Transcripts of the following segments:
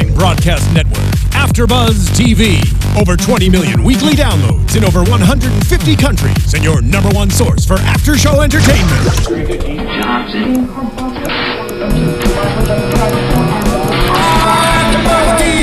online broadcast network, AFTERBUZZ TV. Over 20 million weekly downloads in over 150 countries, and your number one source for after-show entertainment.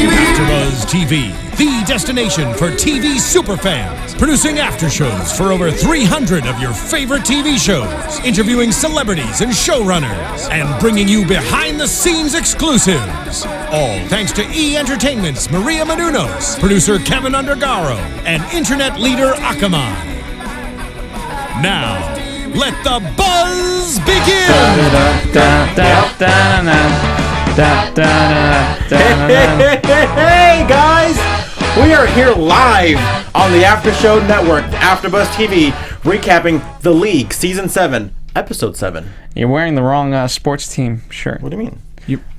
AFTERBUZZ TV, the destination for TV superfans, producing aftershows for over 300 of your favorite TV shows, interviewing celebrities and showrunners, and bringing you behind-the-scenes exclusives. All thanks to E! Entertainment's Maria Menounos, producer Kevin Undergaro, and internet leader Akamai. Now, let the buzz begin! Hey guys! We are here live on the After Show Network, AFTERBUZZ TV, recapping The League, Season 7, Episode 7. You're wearing the wrong sports team shirt. What do you mean?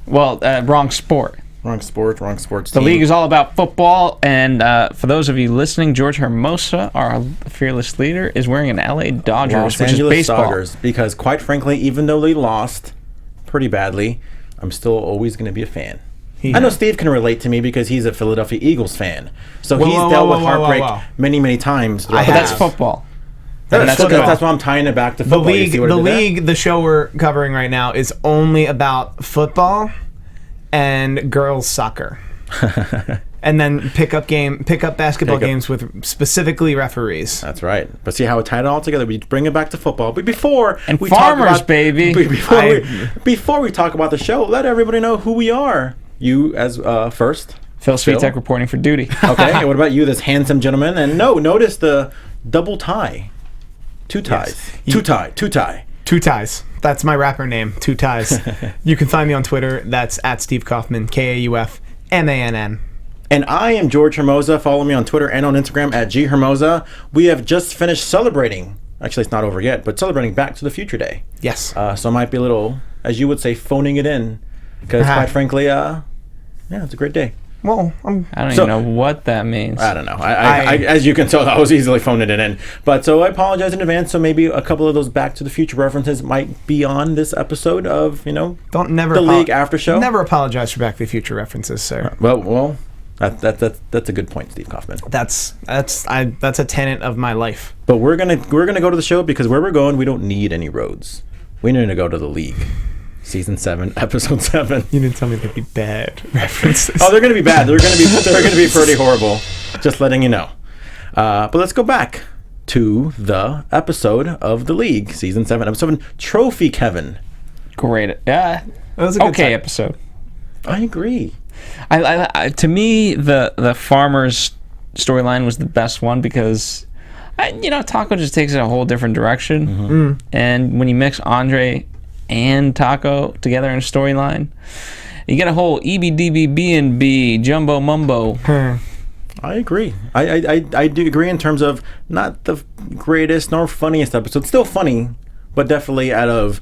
Wrong sport. Wrong sports The team. league is all about football, and for those of you listening, George Hermoza, our fearless leader, is wearing an LA Dodgers, Los which Angeles is baseball. Dodgers, because quite frankly, even though they lost pretty badly, I'm still always going to be a fan. I know Steve can relate to me because he's a Philadelphia Eagles fan. So he's dealt with heartbreak many times. But that's football. That's why I'm tying it back to football. The show we're covering right now is only about football and girls soccer. And then pick up basketball games with specifically referees. That's right. But see how it tied it all together? We bring it back to football. But before we farmers, talk about, baby. Before we talk about the show, let everybody know who we are. You as first. Phil Svitek reporting for duty. Okay. And what about you, this handsome gentleman? And notice the double tie. Two ties. Yes. Two tie. Two Ties. That's my rapper name, Two Ties. You can find me on Twitter. That's at Steve Kaufmann, Kaufmann. And I am George Hermoza. Follow me on Twitter and on Instagram at ghermoza. We have just finished celebrating. Actually, it's not over yet, but celebrating Back to the Future Day. Yes. So I might be a little, as you would say, phoning it in. Because quite frankly, yeah, it's a great day. Well, I don't even know what that means. I don't know. I as you can tell, I was easily phoning it in. But so I apologize in advance. So maybe a couple of those Back to the Future references might be on this episode of, the League After Show. Never apologize for Back to the Future references, sir. Well, that's a good point, Steve Kaufmann. That's a tenet of my life. But we're gonna go to the show because where we're going, we don't need any roads. We need to go to the League. Season 7, Episode 7. You didn't tell me they'd be bad references. Oh, they're going to be bad. They're going to be pretty horrible. Just letting you know. But let's go back to the episode of The League, Season 7, Episode 7, Trophy Kevin. Great. Yeah. That was a good time. episode. I agree. I to me, the farmers storyline was the best one because, Taco just takes it a whole different direction. Mm-hmm. And when you mix Andre and Taco together in a storyline, you get a whole EBDBB jumbo mumbo. I agree. I do agree in terms of not the greatest nor funniest episode. Still funny, but definitely out of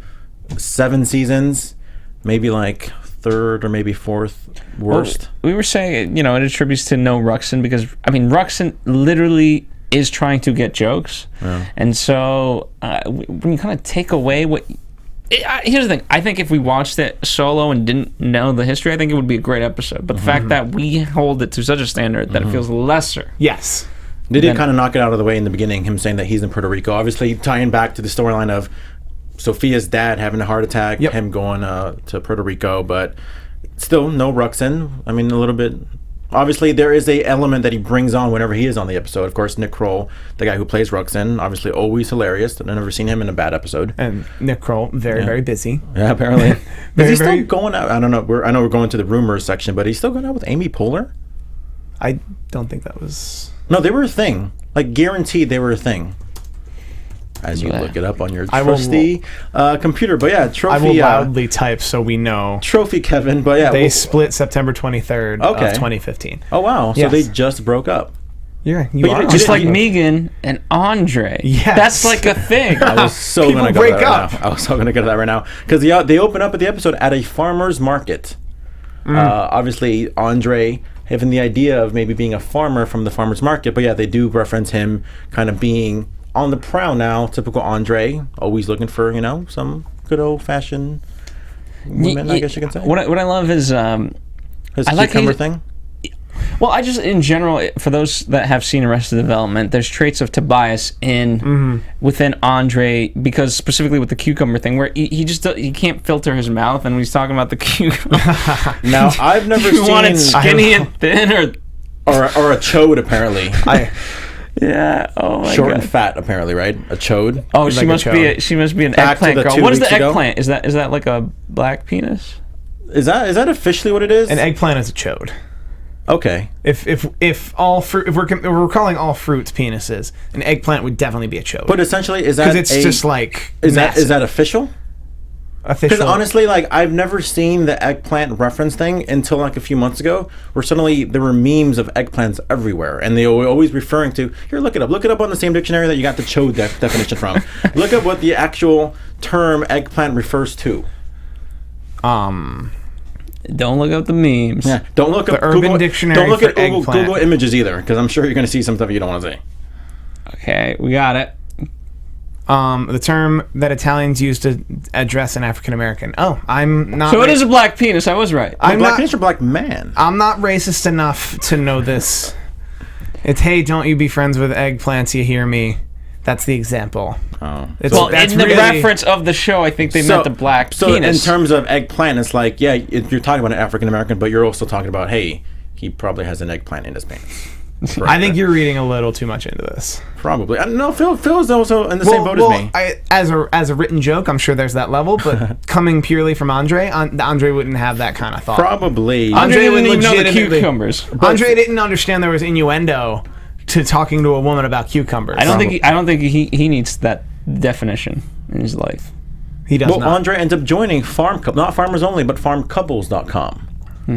7 seasons, maybe like third or maybe fourth worst. Well, we were saying, it attributes to no Ruxin because, Ruxin literally is trying to get jokes. Yeah. And so when you kind of take away what... here's the thing. I think if we watched it solo and didn't know the history, I think it would be a great episode. But the fact that we hold it to such a standard that it feels lesser. Yes. They did kind of knock it out of the way in the beginning, him saying that he's in Puerto Rico. Obviously, tying back to the storyline of Sophia's dad having a heart attack, him going to Puerto Rico. But still, no Ruxin. A little bit... Obviously, there is a element that he brings on whenever he is on the episode. Of course, Nick Kroll, the guy who plays Ruxin, obviously always hilarious. I've never seen him in a bad episode. And Nick Kroll, very busy. Yeah, apparently. Is he still going out? I don't know. I know we're going to the rumors section, but he's still going out with Amy Poehler? I don't think that was... No, they were a thing. Like, guaranteed they were a thing. As you look it up on your trusty computer. But yeah, Trophy... I will loudly type so we know. Trophy Kevin, but yeah. They split September 23rd of 2015. Oh, wow. So they just broke up. Yeah, just like Megan and Andre. Yes. That's like a thing. I was so going to go to that right now. I was so going to go to that right now. Because they open up at the episode at a farmer's market. Obviously, Andre having the idea of maybe being a farmer from the farmer's market. But yeah, they do reference him kind of being... on the prowl now, typical Andre, always looking for, some good old-fashioned women, I guess you can say. What I love is His I like cucumber how thing. Well, I just, in general, for those that have seen Arrested Development, there's traits of Tobias within Andre, because specifically with the cucumber thing, where he can't filter his mouth, and when he's talking about the cucumber. Now, I've never you seen... want it skinny and thin, or a chode, apparently. Yeah. Oh my Short God. and fat, apparently, right? A chode. Oh, she must be an Back to eggplant the girl. 2 What is the weeks ago? eggplant? Is that like a black penis? Is that officially what it is? An eggplant is a chode. Okay. If all fruit, if we're calling all fruits penises, an eggplant would definitely be a chode. But essentially, is that because it's just like is that official? Official. Because honestly, like, I've never seen the eggplant reference thing until like a few months ago, where suddenly there were memes of eggplants everywhere, and they were always referring to, here, look it up on the same dictionary that you got the chode definition from. Look up what the actual term eggplant refers to. Don't look up the memes. Yeah, don't look up the Urban Google, Dictionary. Don't look for at Google eggplant. Images either, because I'm sure you're going to see some stuff you don't want to see. Okay, we got it. The term that Italians use to address an African American. Oh, I'm not. So it is a black penis. I was right. I'm black not. penis or black man? I'm not racist enough to know this. It's, hey, don't you be friends with eggplants? You hear me? That's the example. Oh. Well, that's in the really- reference of the show, I think they meant the black so penis. in terms of eggplant, it's like, yeah, you're talking about an African American, but you're also talking about, hey, he probably has an eggplant in his pants. I think you're reading a little too much into this. Probably. I don't know. Phil's also in the same boat as me. As a written joke, I'm sure there's that level, but coming purely from Andre wouldn't have that kind of thought. Probably. Andre didn't would even know the legitimately- cucumbers. Andre didn't understand there was innuendo to talking to a woman about cucumbers. I don't think he needs that definition in his life. He does Well, not. Andre ends up joining not Farmers Only, but farmcouples.com.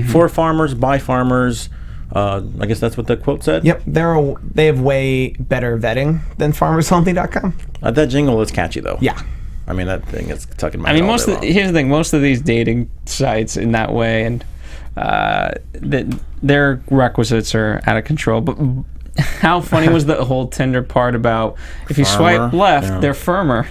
For farmers, by farmers. I guess that's what the quote said. Yep, they have way better vetting than farmersonly.com. That jingle is catchy, though. Yeah. I mean, that thing is tucking my I mean, head all day long. here's the thing: most of these dating sites in that way, and their requisites are out of control. But how funny was the whole Tinder part about if you swipe left, they're firmer.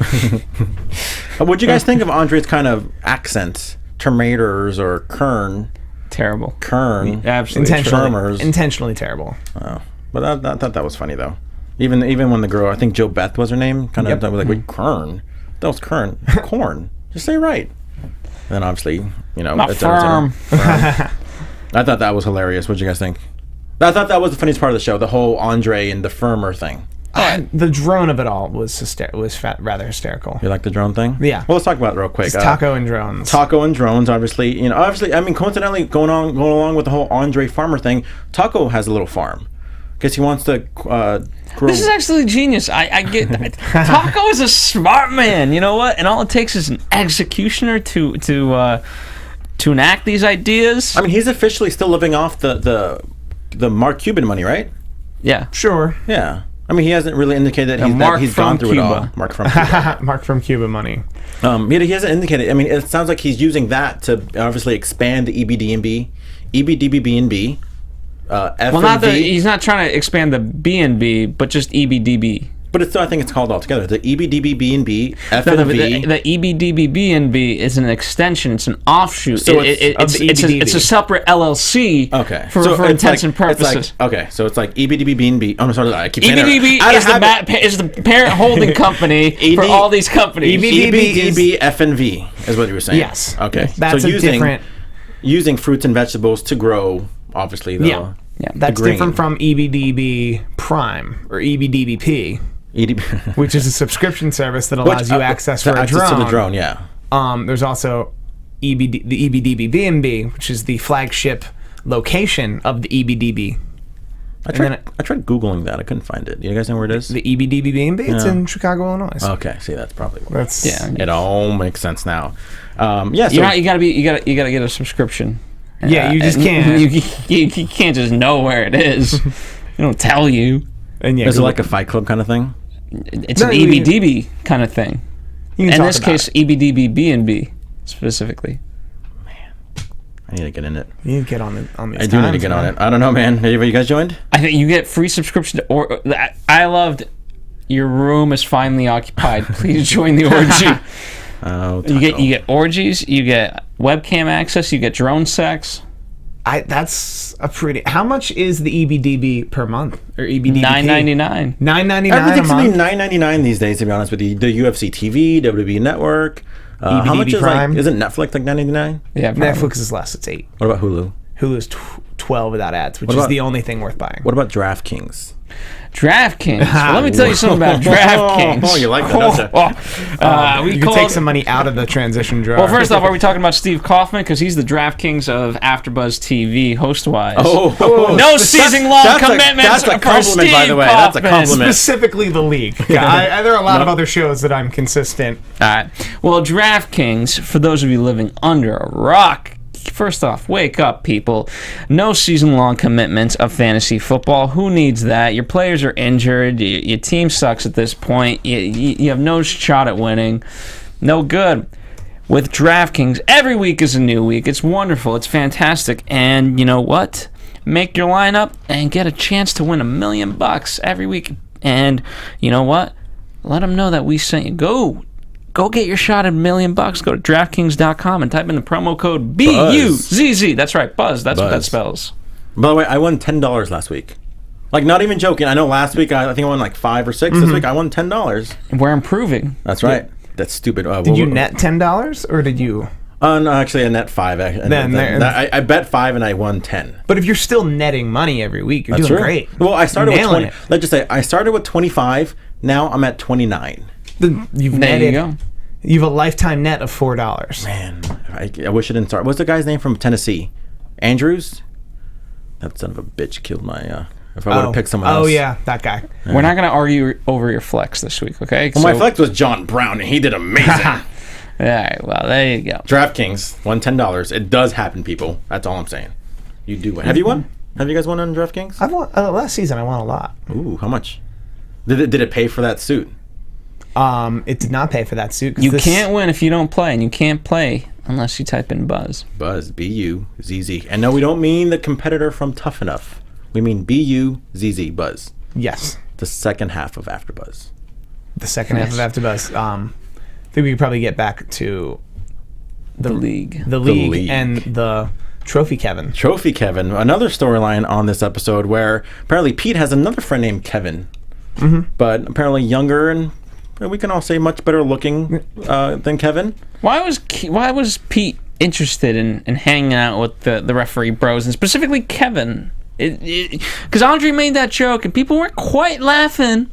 What'd you guys think of Andre's kind of accents? Termators or Kern? Terrible. Kern. Absolutely. Intentionally terrible. Oh. But I thought that was funny, though. Even when the girl, I think Jo Beth was her name, kind of was like, wait, Kern? That was Kern. Corn. Just say it right. And then obviously, Not firm. I thought that was hilarious. What'd you guys think? I thought that was the funniest part of the show, the whole Andre and the firmer thing. The drone of it all was rather hysterical. You like the drone thing? Yeah. Well, let's talk about it real quick. It's taco and drones. Taco and drones, obviously. I mean, coincidentally, going along with the whole Andre farmer thing, Taco has a little farm because he wants to grow. This is actually genius. I get that. Taco is a smart man. You know what? And all it takes is an executioner to enact these ideas. I mean, he's officially still living off the Mark Cuban money, right? Yeah. Sure. Yeah. I mean, he hasn't really indicated that he's gone through it all. Mark from Cuba. Mark from Cuba money. He hasn't indicated. I mean, it sounds like he's using that to obviously expand the EBDB, F Well, and V. he's not trying to expand the B&B, but just EBDB. But it's still, I think it's called all together. The EBDB B&B, F No, and the V. EBDB B&B is an extension. It's an offshoot. So It's a separate LLC. Okay. For intents and purposes. So it's like EBDB B&B. I'm sorry, I keep saying EBDB is the parent holding company for all these companies. EBDB F and V is what you were saying. Yes. Okay. That's using fruits and vegetables to grow, obviously. Yeah. That's different from EBDB Prime or EBDBP. Which is a subscription service that allows you access for a drone. To the drone, yeah. There's also the EBDB B&B, which is the flagship location of the EBDB. I tried Googling that. I couldn't find it. Do you guys know where it is? The EBDB B&B? It's in Chicago, Illinois. Okay, see, that's probably what Yeah. It all makks sense now. So you gotta get a subscription. Yeah, you just can't. You can't just know where it is. They don't tell you. And is it like a Fight Club kind of thing? It's an EBDB kind of thing. In this case, EBDB B&B specifically. Man, I need to get in it. You need to get on these I do need to get on it. I don't know, man. Have you guys joined? I think you get free subscription to I loved your room is finally occupied. Please join the orgy. Oh, you get orgies, you get webcam access, you get drone sex. That's a pretty. How much is the EBDB per month or EBDB? $9.99. $9.99 Everything's a month. $9.99 these days. To be honest with you, the UFC TV, WWE Network. How much is Prime. isn't Netflix like $9.99? Yeah, probably. Netflix is less. It's $8. What about Hulu? Hulu's 12 without ads, which is the only thing worth buying. What about DraftKings? DraftKings. Well, let me tell you something about DraftKings. Oh, you like that, don't you? You can take some money out of the transition drawer. Well, first off, are we talking about Steve Kaufmann? Because he's the DraftKings of AfterBuzz TV, host-wise. No season-long commitments That's a for compliment, Steve by the way. Kaufmann. That's a compliment. Specifically the league. Yeah, there are a lot of other shows that I'm consistent. All right. Well, DraftKings, for those of you living under a rock, first off, wake up, people. No season-long commitments of fantasy football. Who needs that? Your players are injured. Your team sucks at this point. You have no shot at winning. No good. With DraftKings, every week is a new week. It's wonderful. It's fantastic. And you know what? Make your lineup and get a chance to win $1 million every week. And you know what? Let them know that we sent you. Go get your shot at $1 million. Go to DraftKings.com and type in the promo code BUZZ. That's right, Buzz. That's what that spells. By the way, I won $10 last week. Like, not even joking. I know last week I think I won like 5 or 6. This week I won $10. We're improving. That's right. That's stupid. Did you net $10 or did you? No, actually, I net 5. I bet 5 and I won 10. But if you're still netting money every week, you're doing great. Well, I started with 20. It. Let's just say I started with 25. Now I'm at 29. You've There you go. You have a lifetime net of $4. Man, I wish I didn't start. What's the guy's name from Tennessee? Andrews? That son of a bitch killed my... if I would have picked someone else. Oh, yeah, that guy. We're not going to argue over your flex this week, okay? Well, my flex was John Brown, and he did amazing. All right, well, there you go. DraftKings won $10. It does happen, people. That's all I'm saying. You do win. Have you won? Have you guys won on DraftKings? I've won last season. I won a lot. Ooh, how much? Did it pay for that suit? It did not pay for that suit. You can't win if you don't play, and you can't play unless you type in Buzz. Buzz, B-U-Z-Z. And no, we don't mean the competitor from Tough Enough. We mean B-U-Z-Z, Buzz. Yes. The second half of AfterBuzz. The second half of AfterBuzz. I think we could probably get back to The league. The league and the Trophy Kevin. Trophy Kevin. Another storyline on this episode where apparently Pete has another friend named Kevin. But apparently younger and we can all say much better looking than Kevin. Why was Pete interested in hanging out with the referee bros, and specifically Kevin? Because Andre made that joke, and people weren't quite laughing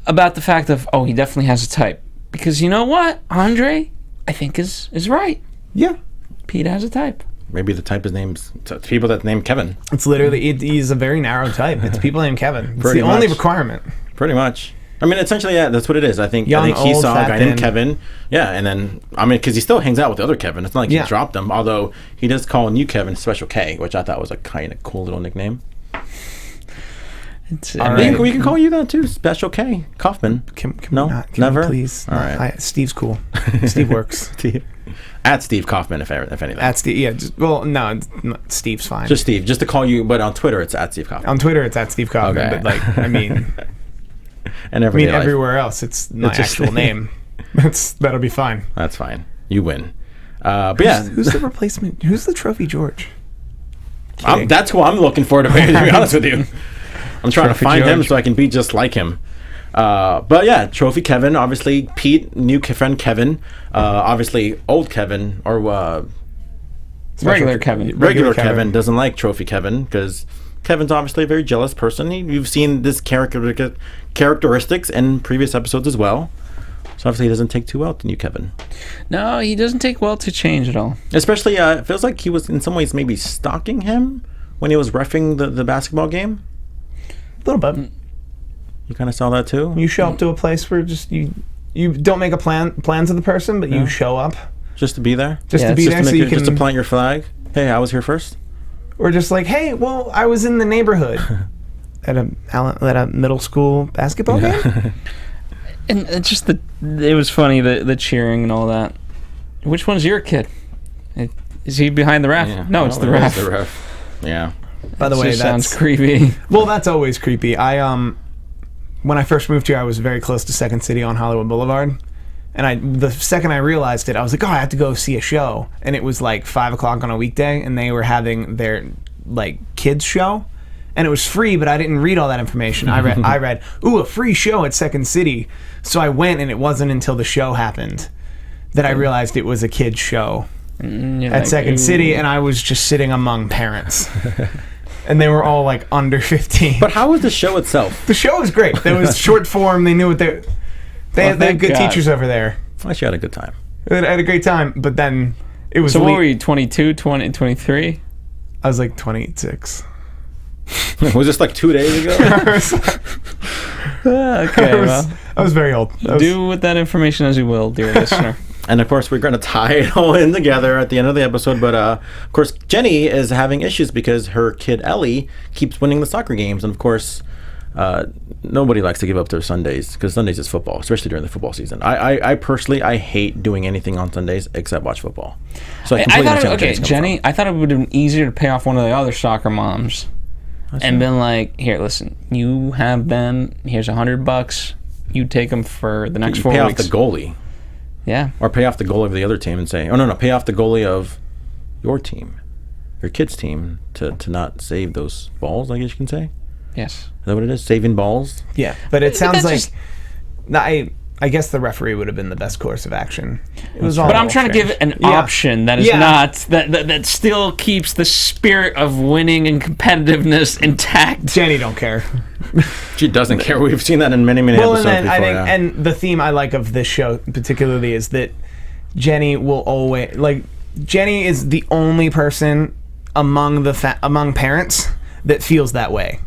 about the fact of, he definitely has a type. Because you know what? Andre, I think, is right. Yeah. Pete has a type. Maybe the type is names people that name Kevin. It's literally, he's a very narrow type. It's people named Kevin. It's Pretty the only much. requirement. Pretty much. I mean, essentially, yeah, that's what it is. I think he old, saw a fat, guy thin. named Kevin. Yeah, and then, because he still hangs out with the other Kevin. It's not like he dropped him, although he does call new Kevin Special K, which I thought was a kind of cool little nickname. We can call you that too, Special K. Kaufmann. Can No? we not? Never? Please. All right. Steve's cool. Steve works. At Steve Kaufmann, if anything. At Steve, yeah. Steve's fine. Just Steve. Just to call you, but on Twitter, it's at Steve Kaufmann. On Twitter, it's at Steve Kaufmann. Okay. But And everywhere else, it's my actual name. That'll be fine. That's fine. You win. But yeah. Who's the replacement? Who's the Trophy George? That's who I'm looking for, to be honest with you. I'm trying to find him George. so I can be just like him. But yeah, Trophy Kevin, obviously Pete, new friend Kevin, obviously old Kevin, or Regular Kevin. regular Kevin doesn't like Trophy Kevin because Kevin's obviously a very jealous person. You've seen this characteristics in previous episodes as well. So obviously he doesn't take too well to new Kevin. No, he doesn't take well to change at all. Especially, it feels like he was in some ways maybe stalking him when he was reffing the basketball game. A little bit. You kind of saw that too? You show up to a place where just you don't make plans of the person, but you show up Just to be there? just to be there, so you can, just to plant your flag? Hey, I was here first? or just like, hey, well, I was in the neighborhood at a middle school basketball game. And it's just it was funny, the cheering and all that. Which one's your kid? Is he behind the ref? Yeah. No, it's the it ref. is the ref. Yeah. By the It way, just that sounds creepy. Well, that's always creepy. When I first moved here, I was very close to Second City on Hollywood Boulevard, And the second I realized it, I was like, oh, I have to go see a show. And it was like 5 o'clock on a weekday, and they were having their like kids show. And it was free, but I didn't read all that information. I read, ooh, a free show at Second City. So I went, and it wasn't until the show happened that I realized it was a kids show at Second City, and I was just sitting among parents. And they were all like under 15. But how was the show itself? The show was great. There was short form. They knew what they had good teachers over there. I actually had a good time. I had a great time, but then it was... So what were you, 22, 20, 23? I was like 26. Was this like 2 days ago? Okay, I was very old. Do with that information as you will, dear listener. And of course, we're going to tie it all in together at the end of the episode. But of course, Jenny is having issues because her kid Ellie keeps winning the soccer games. And of course, nobody likes to give up their Sundays because Sundays is football, especially during the football season. I personally, I hate doing anything on Sundays except watch football. So I completely Jenny, I thought it would have been easier to pay off one of the other soccer moms and been like, here, listen, you have them. Here's $100. You take them for the next 4 weeks. Pay off the goalie. Yeah. Or pay off the goalie of the other team and say, oh, no, pay off the goalie of your team, your kid's team, to not save those balls, I guess you can say. Yes. Is that what it is? Saving balls? Yeah. But it sounds like... I guess the referee would have been the best course of action. It was all but I'm trying to give an option that is not... That still keeps the spirit of winning and competitiveness intact. Jenny don't care. She doesn't care. We've seen that in many episodes and before. I think, and the theme I like of this show particularly is that Jenny will always... Like, Jenny is the only person among parents that feels that way.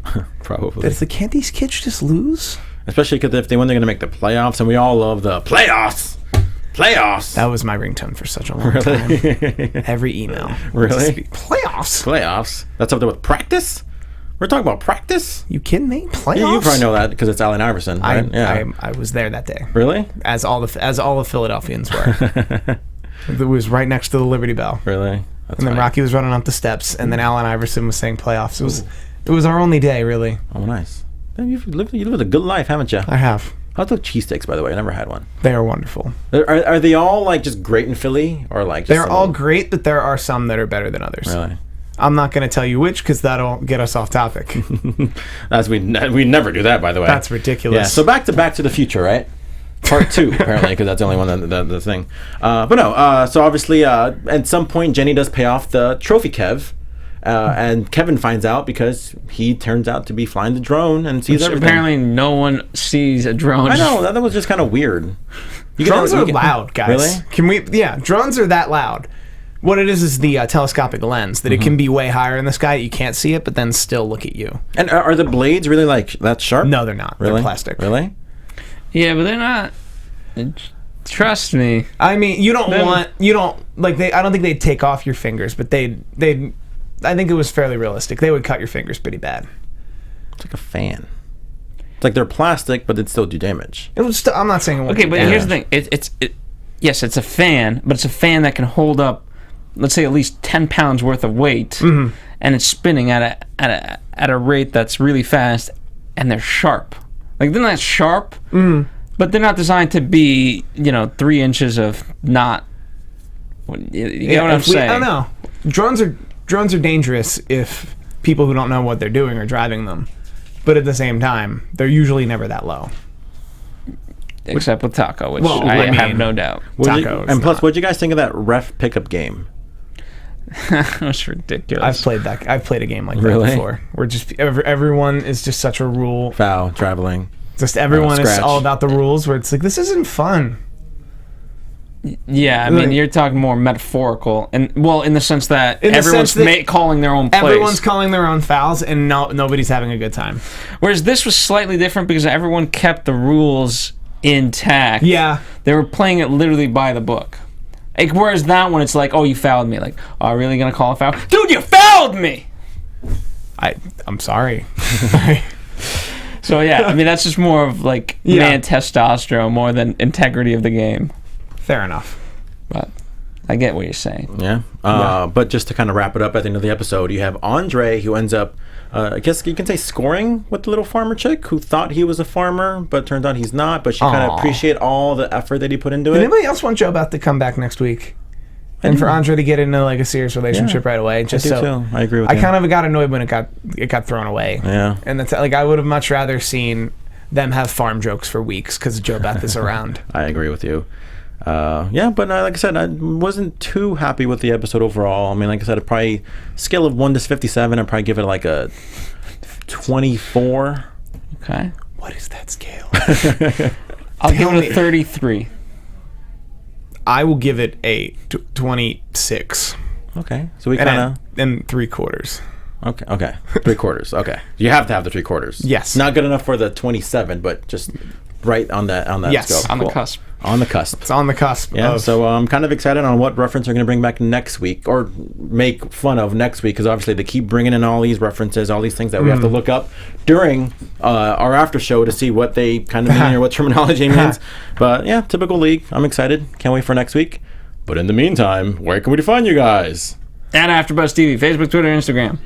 Probably. It's like, can't these kids just lose? Especially because if they win, they're going to make the playoffs, and we all love the playoffs. Playoffs. That was my ringtone for such a long time. Every email. Really? Playoffs. Playoffs. That's up there with practice. We're talking about practice. You kidding me? Playoffs. Yeah, you probably know that because it's Allen Iverson, right? I was there that day. Really? As all the Philadelphians were. It was right next to the Liberty Bell. Really? And then Rocky was running up the steps, and then Allen Iverson was saying playoffs. It was our only day, really. Oh, nice. You lived a good life, haven't you? I have. How's the cheesesteaks, by the way? I never had one. They are wonderful. Are they all like just great in Philly, or like? They're all great, but there are some that are better than others. Really? I'm not going to tell you which because that'll get us off topic. We never do that, by the way. That's ridiculous. Yeah. So back to the Future, right? Part 2, apparently, because that's the only one the thing. But no. So obviously, at some point, Jenny does pay off the trophy Kev. And Kevin finds out because he turns out to be flying the drone and sees everything. Apparently, no one sees a drone. I know that was just kind of weird. Drones are loud, guys. Really? Can we? Yeah, drones are that loud. What it is the telescopic lens that it can be way higher in the sky, you can't see it, but then still look at you. And are the blades really like that sharp? No, they're not. Really? They're plastic. Really? Yeah, but they're not. Trust me. I mean, I don't think they'd take off your fingers, but they'd. I think it was fairly realistic. They would cut your fingers pretty bad. It's like a fan. It's like they're plastic, but they'd still do damage. It was. I'm not saying it won't. Okay, but here's the thing. Yes, it's a fan, but it's a fan that can hold up, let's say, at least 10 pounds worth of weight, and it's spinning at a rate that's really fast, and they're sharp. Like they're not sharp, but they're not designed to be 3 inches of not. You get what I'm saying? I don't know. Drones are dangerous if people who don't know what they're doing are driving them. But at the same time, they're usually never that low. Except with Taco, which I have no doubt. And plus, what'd you guys think of that ref pickup game? That was ridiculous. I've played a game like that before. Where just everyone is just such a rule. Foul, traveling. Just everyone is all about the rules, where it's like, this isn't fun. Yeah, I mean, you're talking more metaphorical, and in the sense that everyone's calling their own plays. Everyone's calling their own fouls, and nobody's having a good time. Whereas this was slightly different because everyone kept the rules intact. Yeah, they were playing it literally by the book. Like, whereas that one, it's like, oh, you fouled me. Like, oh, are you really gonna call a foul? Dude, you fouled me. I'm sorry. So yeah, I mean, that's just more of like man testosterone more than integrity of the game. Fair enough. But I get what you're saying. Yeah. But just to kind of wrap it up at the end of the episode, you have Andre, who ends up, I guess you can say, scoring with the little farmer chick who thought he was a farmer, but turned out he's not. But she kind of appreciate all the effort that he put into it. Did anybody else want Joe Beth to come back next week? And for Andre to get into like a serious relationship right away, just I do too. I agree with you. I kind of got annoyed when it got thrown away. Yeah, and that's like I would have much rather seen them have farm jokes for weeks because Joe Beth is around. I agree with you. Yeah, but like I said, I wasn't too happy with the episode overall. I mean, like I said, I'd probably scale of 1 to 57. I'd probably give it like a 24. Okay. What is that scale? I'll give it a 33. I will give it a 26. Okay, so we kind of and 3/4. Okay, 3/4. Okay, you have to have the 3/4. Yes, not good enough for the 27, but just right on that yes, scope. On the cusp. On the cusp. It's on the cusp. Yeah, so I'm kind of excited on what reference they're going to bring back next week, or make fun of next week, because obviously they keep bringing in all these references, all these things that we have to look up during our after show to see what they kind of mean or what terminology means. But yeah, typical league. I'm excited. Can't wait for next week. But in the meantime, where can we find you guys? At AfterBuzz TV, Facebook, Twitter, Instagram.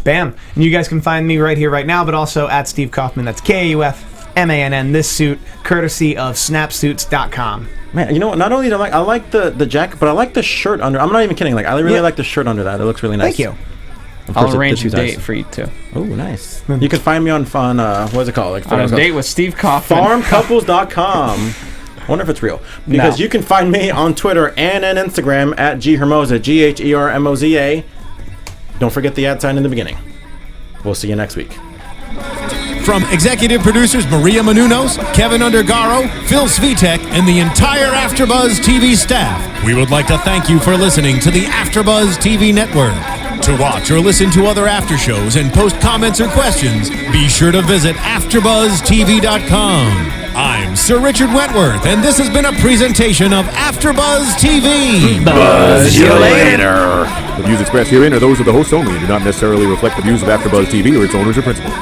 Bam. And you guys can find me right here, right now, but also at Steve Kaufmann. That's KAUFMANN. This suit, courtesy of snapsuits.com. Man, you know what? Not only do I like the jacket, but I like the shirt under. I'm not even kidding. Like, I really like the shirt under that. It looks really nice. Thank you. I'll arrange a date for you too. Oh, nice. You can find me on what's it called? Like, on a date with Steve Kaufmann. Farmcouples.com. I wonder if it's real. Because you can find me on Twitter and on Instagram at ghermoza, GHERMOZA. Don't forget the @ in the beginning. We'll see you next week. From executive producers Maria Menounos, Kevin Undergaro, Phil Svitek, and the entire AfterBuzz TV staff, we would like to thank you for listening to the AfterBuzz TV network. To watch or listen to other after shows and post comments or questions, be sure to visit AfterBuzzTV.com. I'm Sir Richard Wentworth, and this has been a presentation of AfterBuzz TV. Buzz you later. The views expressed herein are those of the hosts only and do not necessarily reflect the views of AfterBuzz TV or its owners or principals.